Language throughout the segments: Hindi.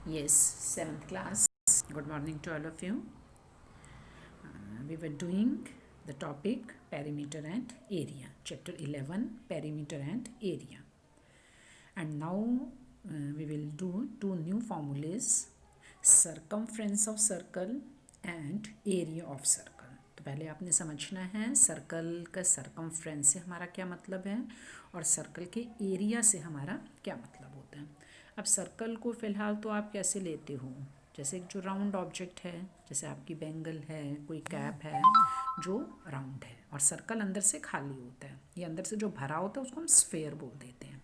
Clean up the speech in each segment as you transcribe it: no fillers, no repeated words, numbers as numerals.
Yes, seventh class. Good morning to all of you. We were doing the topic perimeter and area, chapter 11, perimeter and area. And now we will do two new formulas, circumference of circle and area of circle. तो पहले आपने समझना है सर्कल का सर्कमफ्रेंस से हमारा क्या मतलब है और सर्कल के एरिया से हमारा क्या मतलब होता है। अब सर्कल को फ़िलहाल तो आप कैसे लेते हो, जैसे एक जो राउंड ऑब्जेक्ट है, जैसे आपकी बैंगल है, कोई कैप है जो राउंड है, और सर्कल अंदर से खाली होता है, ये अंदर से जो भरा होता है उसको हम स्फेयर बोल देते हैं।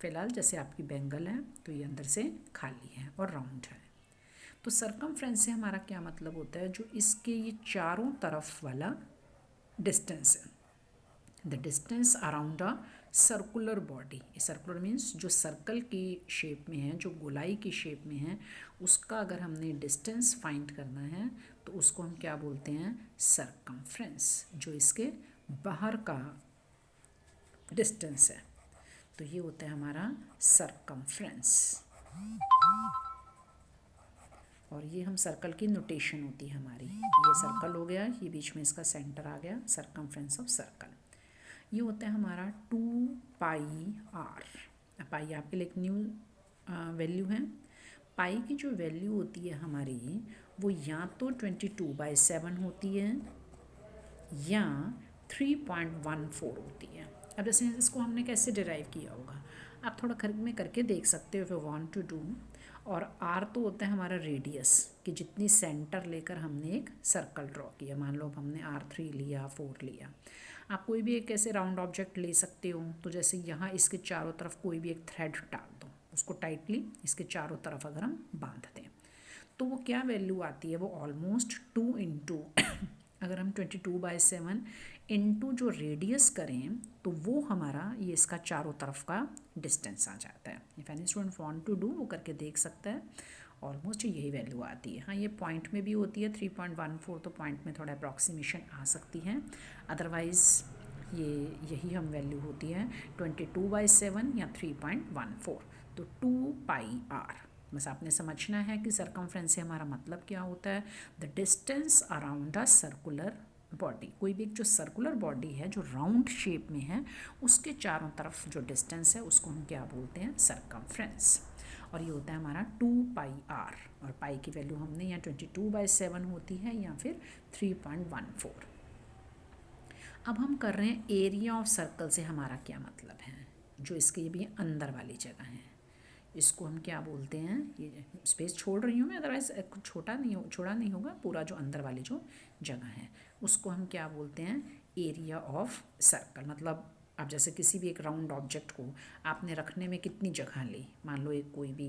फ़िलहाल जैसे आपकी बैंगल है तो ये अंदर से खाली है और राउंड है। तो सर्कमफ्रेंस से हमारा क्या मतलब होता है, जो इसके ये चारों तरफ वाला डिस्टेंस है, the distance around a circular body. Circular means जो सर्कल की शेप में है, जो गोलाई की शेप में है, उसका अगर हमने डिस्टेंस फाइंड करना है तो उसको हम क्या बोलते हैं, सर्कमफ्रेंस, जो इसके बाहर का डिस्टेंस है। तो ये होता है हमारा सर्कमफ्रेंस। और ये हम सर्कल की नोटेशन होती है हमारी, ये सर्कल हो गया, ये बीच में इसका सेंटर आ गया, सर्कमफ्रेंस ऑफ सर्कल। ये होता है हमारा 2πr। पाई आपके लिए एक न्यू वैल्यू है। पाई की जो वैल्यू होती है हमारी, वो या तो 22/7 होती है या 3.14 होती है। अब जैसे इसको हमने कैसे डिराइव किया होगा, आप थोड़ा घर में करके देख सकते हो if you want to do. और आर तो होता है हमारा रेडियस, कि जितनी सेंटर लेकर हमने एक सर्कल ड्रॉ किया। मान लो अब हमने R3 लिया, 4 लिया। आप कोई भी एक ऐसे राउंड ऑब्जेक्ट ले सकते हो, तो जैसे यहाँ इसके चारों तरफ कोई भी एक थ्रेड डाल दो, उसको टाइटली इसके चारों तरफ अगर हम बांध दें तो वो क्या वैल्यू आती है, वो ऑलमोस्ट 2 इंटू अगर हम 22/7 इंटू जो रेडियस करें तो वो हमारा ये इसका चारों तरफ का डिस्टेंस आ जाता है। If any student want to do, वो करके देख सकता है, ऑलमोस्ट यही वैल्यू आती है। हाँ, ये पॉइंट में भी होती है 3.14, तो पॉइंट में थोड़ा अप्रॉक्सीमेशन आ सकती है, अदरवाइज़ ये यही हम वैल्यू होती है 22/7 या 3.14। तो 2πr, बस आपने समझना है कि सर्कमफ्रेंस से हमारा मतलब क्या होता है, the distance around a circular body. कोई भी एक जो सर्कुलर बॉडी है जो राउंड शेप में है, उसके चारों तरफ जो डिस्टेंस है उसको हम क्या बोलते हैं, सर्कमफ्रेंस। और ये होता है हमारा 2πr, और पाई की वैल्यू हमने यहाँ 22/7 होती है या फिर 3.14। अब हम कर रहे हैं एरिया ऑफ सर्कल से हमारा क्या मतलब है, जो इसके भी अंदर वाली जगह है, इसको हम क्या बोलते हैं। ये स्पेस छोड़ रही हूँ मैं, अदरवाइज कुछ छोड़ा नहीं होगा, पूरा जो अंदर वाली जो जगह है उसको हम क्या बोलते हैं, एरिया ऑफ सर्कल। मतलब अब जैसे किसी भी एक राउंड ऑब्जेक्ट को आपने रखने में कितनी जगह ली, मान लो एक कोई भी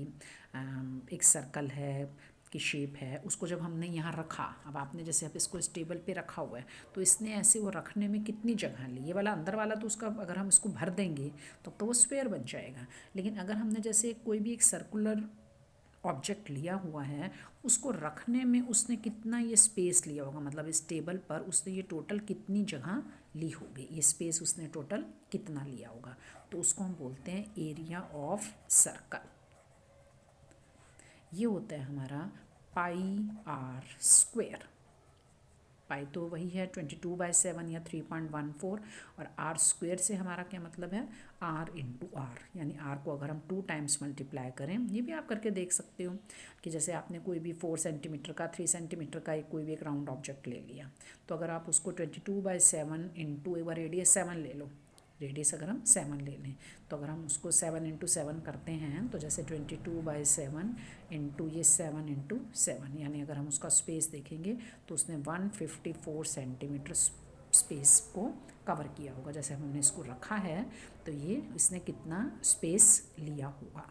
एक सर्कल है की शेप है, उसको जब हमने यहाँ रखा, अब आपने जैसे अब इसको इस टेबल पे रखा हुआ है, तो इसने ऐसे वो रखने में कितनी जगह ली, ये वाला अंदर वाला तो उसका अगर हम इसको भर देंगे तो वो स्क्वायर बन जाएगा। लेकिन अगर हमने जैसे कोई भी एक सर्कुलर ऑब्जेक्ट लिया हुआ है, उसको रखने में उसने कितना ये स्पेस लिया होगा, मतलब इस टेबल पर उसने ये टोटल कितनी जगह ली होगी, ये स्पेस उसने टोटल कितना लिया होगा, तो उसको हम बोलते हैं एरिया ऑफ सर्कल। ये होता है हमारा πr²। पाई तो वही है 22/7 या 3.14, और r² से हमारा क्या मतलब है, r इंटू आर, यानी r को अगर हम 2 टाइम्स मल्टीप्लाई करें, ये भी आप करके देख सकते हो कि जैसे आपने कोई भी 4 सेंटीमीटर का, 3 सेंटीमीटर का एक कोई भी एक राउंड ऑब्जेक्ट ले लिया, तो अगर आप उसको 22/7 इंटू, एक बार रेडियस 7 ले लो, रेडियस अगर हम 7 ले लें, तो अगर हम उसको 7 इंटू 7 करते हैं, तो जैसे 22/7 इंटू ये 7 इंटू 7, यानी अगर हम उसका स्पेस देखेंगे तो उसने 154 सेंटीमीटर स्पेस को कवर किया होगा। जैसे हमने इसको रखा है तो ये इसने कितना स्पेस लिया होगा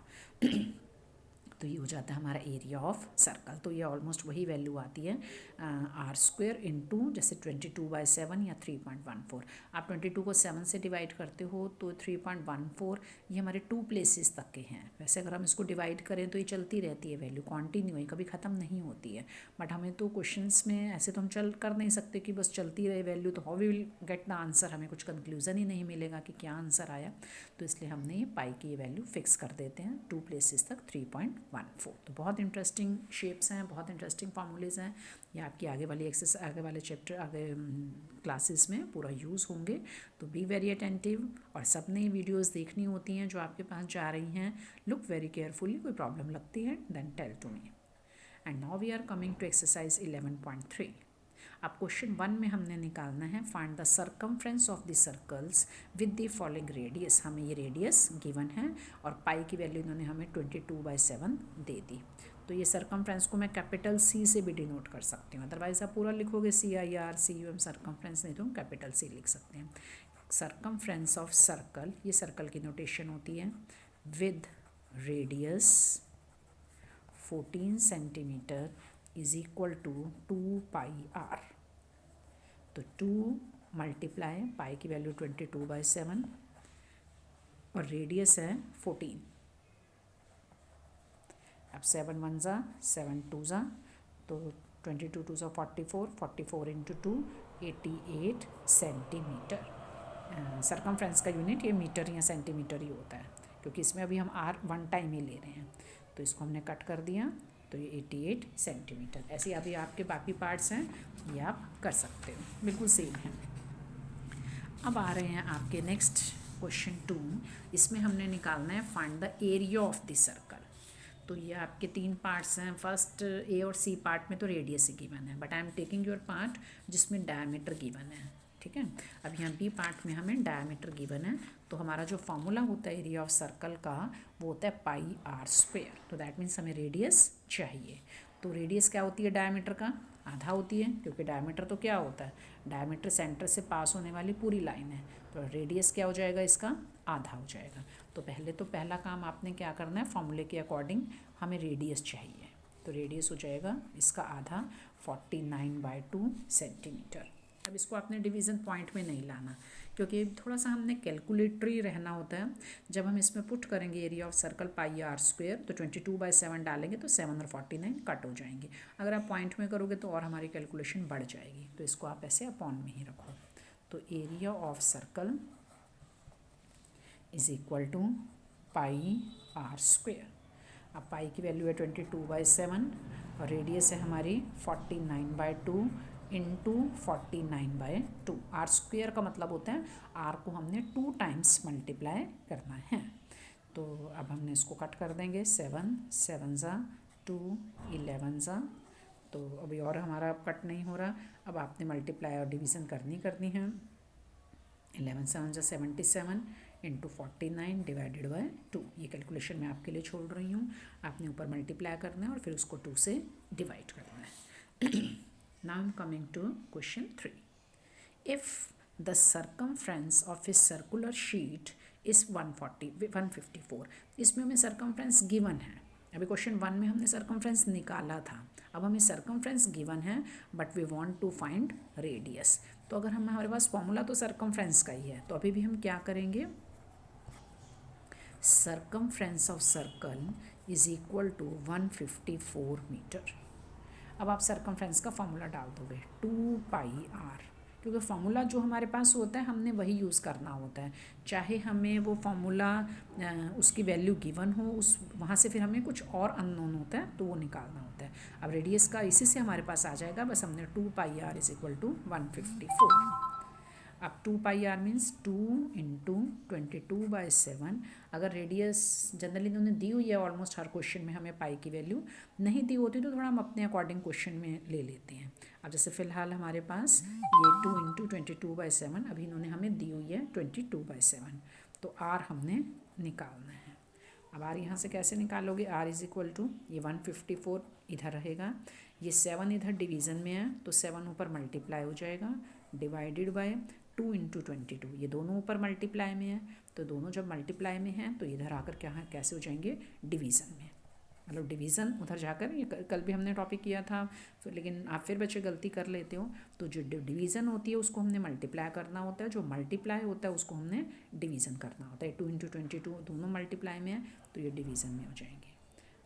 तो ये हो जाता है हमारा एरिया ऑफ सर्कल। तो ये ऑलमोस्ट वही वैल्यू आती है r² इंटू जैसे 22/7 या 3.14। आप 22 को 7 से डिवाइड करते हो तो 3.14, ये हमारे 2 प्लेसेस तक के हैं। वैसे अगर हम इसको डिवाइड करें तो ये चलती रहती है वैल्यू, कॉन्टिन्यू है, कभी ख़त्म नहीं होती है। बट हमें तो क्वेश्चंस में ऐसे तो हम कर नहीं सकते कि बस चलती रहे वैल्यू, तो how we will get the answer, हमें कुछ कंक्लूजन ही नहीं मिलेगा कि क्या आंसर आया। तो इसलिए हमने ये पाई की ये वैल्यू फिक्स कर देते हैं, 2 प्लेसेस तक 3.14। 1/4। तो बहुत इंटरेस्टिंग शेप्स हैं, बहुत इंटरेस्टिंग फार्मूलेज़ हैं। ये आपकी आगे वाली एक्सरसाइज, आगे वाले चैप्टर, आगे क्लासेस में पूरा यूज़ होंगे। तो बी वेरी अटेंटिव, और सब ने वीडियोज़ देखनी होती हैं जो आपके पास जा रही हैं। लुक वेरी केयरफुली, कोई प्रॉब्लम लगती है then tell to me. And now we are coming to exercise 11.3। अब क्वेश्चन 1 में हमने निकालना है find the circumference of the circles with the following radius. हमें ये रेडियस गिवन है और पाई की वैल्यू इन्होंने हमें 22/7 दे दी। तो ये सर्कमफ्रेंस को मैं कैपिटल सी से भी डिनोट कर सकती हूँ, अदरवाइज आप पूरा लिखोगे CIR सर्कमफ्रेंस, नहीं तो हम कैपिटल सी लिख सकते हैं। सर्कमफ्रेंस ऑफ सर्कल, ये सर्कल की नोटेशन होती है with radius 14 centimetre is equal to 2πr। तो 2 मल्टीप्लाई पाई की वैल्यू 22/7 और रेडियस है 14। अब 7 1 ज़ा 7 2 ज़ा, तो 22 2 ज़ा 44, 44 इंटू 2 88 सेंटीमीटर। सर्कमफ्रेंस का यूनिट ये मीटर या सेंटीमीटर ही होता है, क्योंकि इसमें अभी हम R 1 टाइम ही ले रहे हैं। तो इसको हमने कट कर दिया, तो ये 88 सेंटीमीटर। ऐसे अभी आपके बाकी पार्ट्स हैं, ये आप कर सकते हो, बिल्कुल सेम है। अब आ रहे हैं आपके नेक्स्ट क्वेश्चन 2। इसमें हमने निकालना है find the area of the circle. तो ये आपके 3 पार्ट्स हैं। फर्स्ट A और C पार्ट में तो रेडियस ही गिवन है, but I am taking your part जिसमें डायमीटर गिवन है, ठीक है। अब यहाँ B पार्ट में हमें डायमीटर गिवन है, तो हमारा जो फॉर्मूला होता है एरिया ऑफ सर्कल का वो होता है πr²। तो दैट मीन्स हमें रेडियस चाहिए। तो रेडियस क्या होती है डायमीटर का? आधा होती है, क्योंकि डायमीटर तो क्या होता है, डायमीटर सेंटर से पास होने वाली पूरी लाइन है। तो रेडियस क्या हो जाएगा इसका? आधा हो जाएगा। तो पहले तो पहला काम आपने क्या करना है, फॉर्मूले के अकॉर्डिंग हमें रेडियस चाहिए। तो रेडियस हो जाएगा इसका आधा 49/2 सेंटीमीटर। अब इसको आपने डिवीज़न पॉइंट में नहीं लाना, क्योंकि थोड़ा सा हमने कैलकुलेटरी रहना होता है। जब हम इसमें पुट करेंगे एरिया ऑफ सर्कल πr², तो 22/7 डालेंगे तो 7 और 49 कट हो जाएंगे। अगर आप पॉइंट में करोगे तो और हमारी कैलकुलेशन बढ़ जाएगी, तो इसको आप ऐसे अपॉन में ही रखो। तो area of circle is equal to πr²। अब पाई की वैल्यू है 22/7 और रेडियस है हमारी 49/2 इंटू 49/2। R² का मतलब होता है R को हमने 2 टाइम्स मल्टीप्लाई करना है। तो अब हमने इसको कट कर देंगे, 7 7 ज़ा 2 11 ज़ा। तो अभी और हमारा कट नहीं हो रहा, अब आपने मल्टीप्लाई और डिवीज़न करनी है। 11 7 ज़ा 77 इंटू 49 डिवाइडेड बाय 2। ये कैलकुलेशन मैं आपके लिए छोड़ रही हूँ, आपने ऊपर मल्टीप्लाई करना है और फिर उसको 2 से डिवाइड करना है। Now I am coming to question 3। If the circumference of a circular sheet is 154। इसमें हमें सर्कमफ्रेंस गिवन है। अभी क्वेश्चन 1 में हमने सर्कमफ्रेंस निकाला था, अब हमें सर्कमफ्रेंस गिवन है but we want to find radius. तो अगर हमारे पास फॉर्मूला तो सर्कमफ्रेंस का ही है, तो अभी भी हम क्या करेंगे, circumference of circle is equal to 154 metre. अब आप सर्कमफ्रेंस का फॉर्मूला डाल दोगे 2πr, क्योंकि फार्मूला जो हमारे पास होता है हमने वही यूज़ करना होता है। चाहे हमें वो फार्मूला उसकी वैल्यू गिवन हो, उस वहाँ से फिर हमें कुछ और अननोन होता है तो वो निकालना होता है। अब रेडियस का इसी से हमारे पास आ जाएगा, बस हमने 2πr इज इक्वल टू 154। अब 2πr मीन्स 2 इंटू 22/7। अगर रेडियस जनरली इन्होंने दी हुई है ऑलमोस्ट हर क्वेश्चन में, हमें पाई की वैल्यू नहीं दी होती तो थोड़ा हम अपने अकॉर्डिंग क्वेश्चन में ले लेते हैं। अब जैसे फ़िलहाल हमारे पास ये 2 इंटू 22/7, अभी इन्होंने हमें दी हुई है 22/7, तो आर हमने निकालना है। अब आर यहाँ से कैसे निकालोगे, आर इज़ इक्वल टू ये 154 इधर रहेगा, ये 7 इधर डिवीज़न में है तो 7 ऊपर मल्टीप्लाई हो जाएगा डिवाइडेड बाय 2 इंटू 22, ये दोनों ऊपर मल्टीप्लाई में है, तो दोनों जब मल्टीप्लाई में हैं तो इधर आकर क्या है, कैसे हो जाएंगे, डिवीज़न में। मतलब डिवीज़न उधर जाकर, ये कल भी हमने टॉपिक किया था लेकिन आप फिर बच्चे गलती कर लेते हो। तो जो डिवीज़न होती है उसको हमने मल्टीप्लाई करना होता है, जो मल्टीप्लाई होता है उसको हमने डिवीज़न करना होता है। 2 इंटू 22 दोनों मल्टीप्लाई में है तो ये डिवीज़न में हो जाएंगे।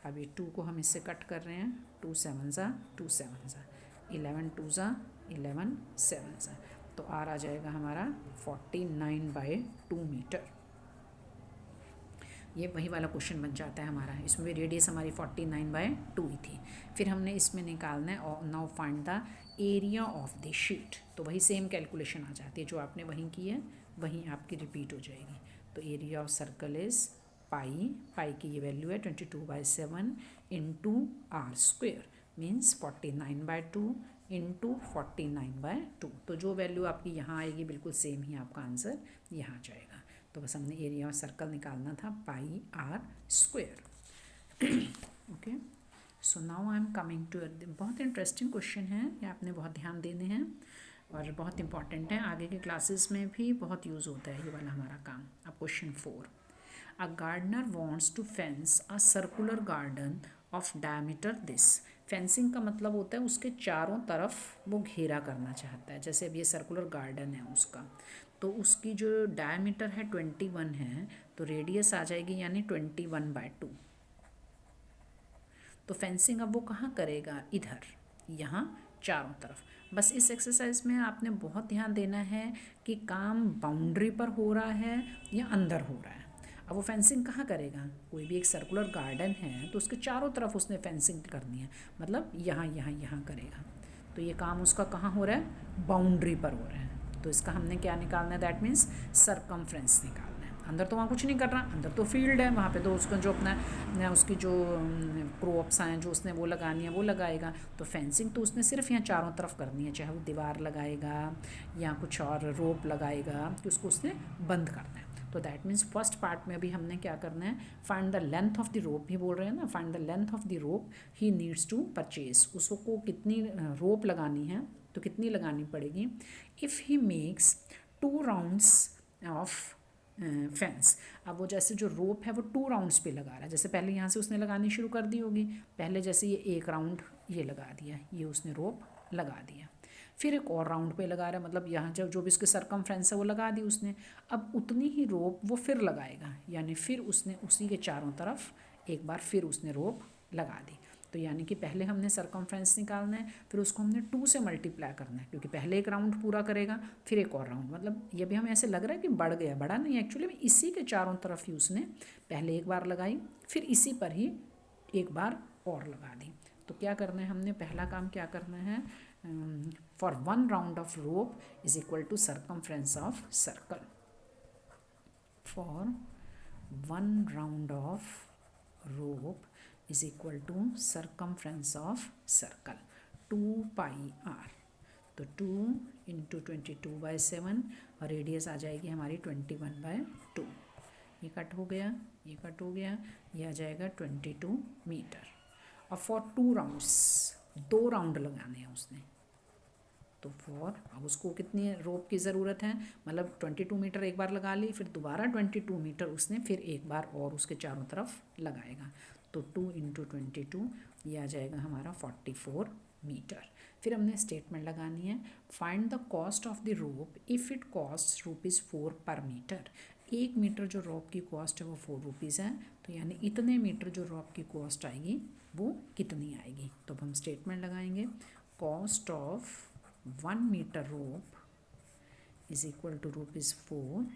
अब ये 2 को हम इससे कट कर रहे हैं, 2 7 ज़ा 2 7 ज़ा 11 2 ज़ा 11 7 ज़ा, तो आर आ जाएगा हमारा 49/2 मीटर। ये वही वाला क्वेश्चन बन जाता है हमारा। इसमें भी रेडियस हमारी 49/2 ही थी। फिर हमने इसमें निकालना है और now find the area of the sheet. तो वही सेम कैलकुलेशन आ जाती है जो आपने वहीं की है, वहीं आपकी रिपीट हो जाएगी। तो area of circle is pi की ये वैल्यू है 22/7 into r square means 49/2 into 49/2। तो जो वैल्यू आपकी यहाँ आएगी बिल्कुल सेम ही आपका आंसर यहाँ जाएगा। तो बस हमने एरिया ऑफ सर्कल निकालना था pi r square. Okay, so now I am coming to, बहुत इंटरेस्टिंग क्वेश्चन है, ये आपने बहुत ध्यान देने हैं और बहुत इंपॉर्टेंट है, आगे के क्लासेस में भी बहुत यूज़ होता है ये वाला हमारा काम। अब question 4, a gardener wants to fence a circular garden of diameter this. Fencing का मतलब होता है उसके चारों तरफ वो घेरा करना चाहता है। जैसे अब ये सर्कुलर गार्डन है उसका, तो उसकी जो डायमीटर है 21 है, तो रेडियस आ जाएगी यानी 21/2। तो फेंसिंग अब वो कहाँ करेगा, इधर, यहाँ चारों तरफ। बस इस एक्सरसाइज में आपने बहुत ध्यान देना है कि काम बाउंड्री पर हो रहा है या अंदर हो रहा है। अब वो फेंसिंग कहाँ करेगा, कोई भी एक सर्कुलर गार्डन है तो उसके चारों तरफ उसने फेंसिंग करनी है, मतलब यहाँ यहाँ यहाँ करेगा। तो ये काम उसका कहाँ हो रहा है, बाउंड्री पर हो रहा है। तो इसका हमने क्या निकालना है, दैट मीन्स सरकमफ्रेंस निकालना है। अंदर तो वहाँ कुछ नहीं कर रहा, अंदर तो फील्ड है, वहाँ पे तो उसका जो अपना उसकी जो क्रॉप्स हैं जो उसने वो लगानी है वो लगाएगा। तो फेंसिंग तो उसने सिर्फ यहाँ चारों तरफ करनी है, चाहे वो दीवार लगाएगा या कुछ और रोप लगाएगा, कि उसको उसने बंद करना है। तो दैट मीन्स फर्स्ट पार्ट में भी हमने क्या करना है, find the length of the rope भी बोल रहे हैं ना, find the length of the rope he needs to purchase. उसको कितनी रोप लगानी है, तो कितनी लगानी पड़ेगी। If he makes 2 rounds of fence. अब वो जैसे जो रोप है वो 2 राउंड्स पे लगा रहा है, जैसे पहले यहाँ से उसने लगानी शुरू कर दी होगी, पहले जैसे ये 1 राउंड ये लगा दिया, ये उसने रोप लगा दिया, फिर एक और राउंड पे लगा रहा है, मतलब यहाँ जो भी उसके सरकमफ्रेंस है वो लगा दी उसने। अब उतनी ही रोप वो फिर लगाएगा, यानी फिर उसने उसी के चारों तरफ एक बार फिर उसने रोप लगा दी। तो यानी कि पहले हमने सरकमफ्रेंस निकालना है, फिर उसको हमने 2 से मल्टीप्लाई करना है, क्योंकि पहले एक राउंड पूरा करेगा फिर एक और राउंड, मतलब ये भी हमें ऐसे लग रहा है कि बढ़ गया, बढ़ा नहीं, एक्चुअली में इसी के चारों तरफ ही उसने पहले एक बार लगाई, फिर इसी पर ही एक बार और लगा दी। तो क्या करना है हमने, पहला काम क्या करना है, for 1 round of rope is equal to circumference of circle. For 1 round of rope is equal to circumference of circle 2 pi r। तो 2 इंटू 22/7 और रेडियस आ जाएगी हमारी 21/2। ये कट हो गया, ये कट हो गया, ये आ जाएगा 22 मीटर। और फॉर 2 राउंड्स, 2 राउंड लगाने हैं उसने, तो फॉर, अब उसको कितनी रोप की ज़रूरत है, मतलब 22 मीटर एक बार लगा ली, फिर दोबारा 22 मीटर उसने फिर एक बार और उसके चारों तरफ लगाएगा। तो 2 इंटू 22 ये आ जाएगा हमारा 44 मीटर। फिर हमने स्टेटमेंट लगानी है, find the cost of the rope if it cost ₹4 पर मीटर। 1 मीटर जो रोप की कॉस्ट है वो ₹4 है, तो यानी इतने मीटर जो रोप की कॉस्ट आएगी वो कितनी आएगी। तो अब हम स्टेटमेंट लगाएंगे, cost of 1 metre rope is equal to ₹4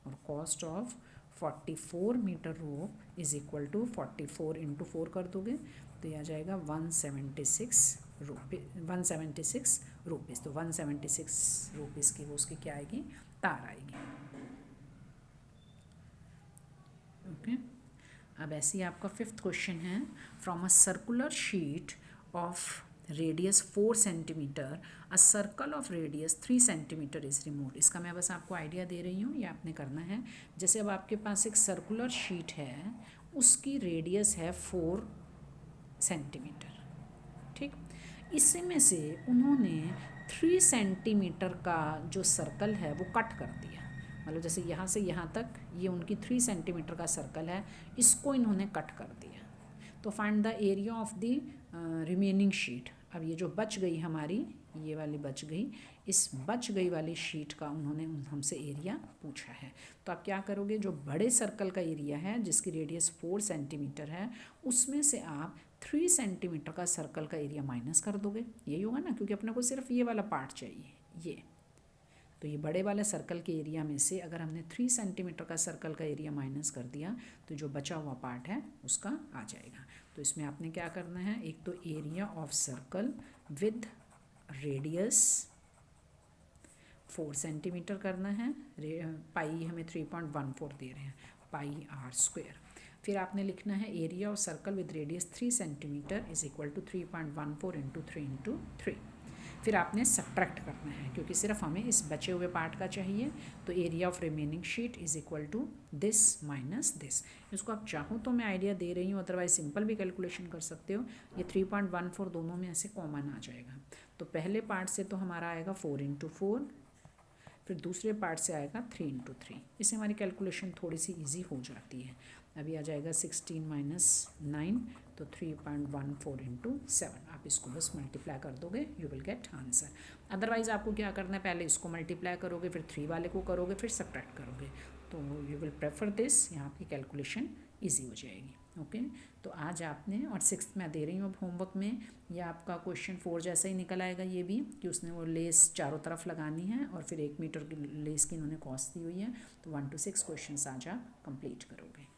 और cost of 44 metre rope is equal to 44 into 4 कर दोगे तो यह आ जाएगा 176 रुपीज़। तो 176 रुपीज़ की वो उसकी क्या आएगी, तार आएगी। ओके, अब ऐसे ही आपका 5th क्वेश्चन है, from a circular sheet of radius 4 centimetre a circle of radius 3 centimetre is removed. इसका मैं बस आपको आइडिया दे रही हूँ, ये आपने करना है। जैसे अब आपके पास एक सर्कुलर शीट है, उसकी रेडियस है 4 सेंटीमीटर, ठीक। इसी में से उन्होंने 3 सेंटीमीटर का जो सर्कल है वो कट कर दिया, मतलब जैसे यहाँ से यहाँ तक ये उनकी 3 सेंटीमीटर का सर्कल है, इसको इन्होंने कट कर दिया। तो find the area of the remaining sheet. अब ये जो बच गई हमारी, ये वाली बच गई, इस बच गई वाली शीट का उन्होंने हमसे एरिया पूछा है। तो आप क्या करोगे, जो बड़े सर्कल का एरिया है जिसकी रेडियस 4 सेंटीमीटर है, उसमें से आप 3 सेंटीमीटर का सर्कल का एरिया माइनस कर दोगे, यही होगा ना, क्योंकि अपने को सिर्फ ये वाला पार्ट चाहिए, ये तो ये बड़े वाले सर्कल के एरिया में से अगर हमने 3 सेंटीमीटर का सर्कल का एरिया माइनस कर दिया तो जो बचा हुआ पार्ट है उसका आ जाएगा। तो इसमें आपने क्या करना है, एक तो area of circle with radius 4 centimetre करना है, पाई हमें 3.14 दे रहे हैं, पाई आर स्क्वायर। फिर आपने लिखना है area of circle with radius 3 centimetre is equal to 3.14 into 3 into 3। फिर आपने सब्ट्रैक्ट करना है क्योंकि सिर्फ हमें इस बचे हुए पार्ट का चाहिए। तो area of remaining sheet is equal to this minus this. इसको आप चाहो तो मैं आइडिया दे रही हूँ, अदरवाइज सिंपल भी कैलकुलेशन कर सकते हो। ये 3.14 दोनों में ऐसे कॉमन आ जाएगा। तो पहले पार्ट से तो हमारा आएगा 4 इंटू 4, फिर दूसरे पार्ट से आएगा 3 इंटू 3। इससे हमारी कैलकुलेशन थोड़ी सी ईजी हो जाती है। अभी आ जाएगा 16 माइनस 9, तो 3.14 इंटू 7। आप इसको बस मल्टीप्लाई कर दोगे, you will get answer. Otherwise आपको क्या करना है, पहले इसको मल्टीप्लाई करोगे, फिर 3 वाले को करोगे, फिर सब्ट्रैक्ट करोगे। तो यू विल प्रेफर दिस, यहाँ आपकी कैलकुलेशन ईजी हो जाएगी। ओके, तो आज आपने, और 6th में दे रही हूँ अब होमवर्क में, ये आपका क्वेश्चन 4 जैसा ही निकल आएगा ये भी, कि उसने वो लेस चारों तरफ लगानी है और फिर 1 मीटर की लेस की इन्होंने कॉस्ट दी हुई है। तो 1 to 6 क्वेश्चन आज आप कंप्लीट करोगे।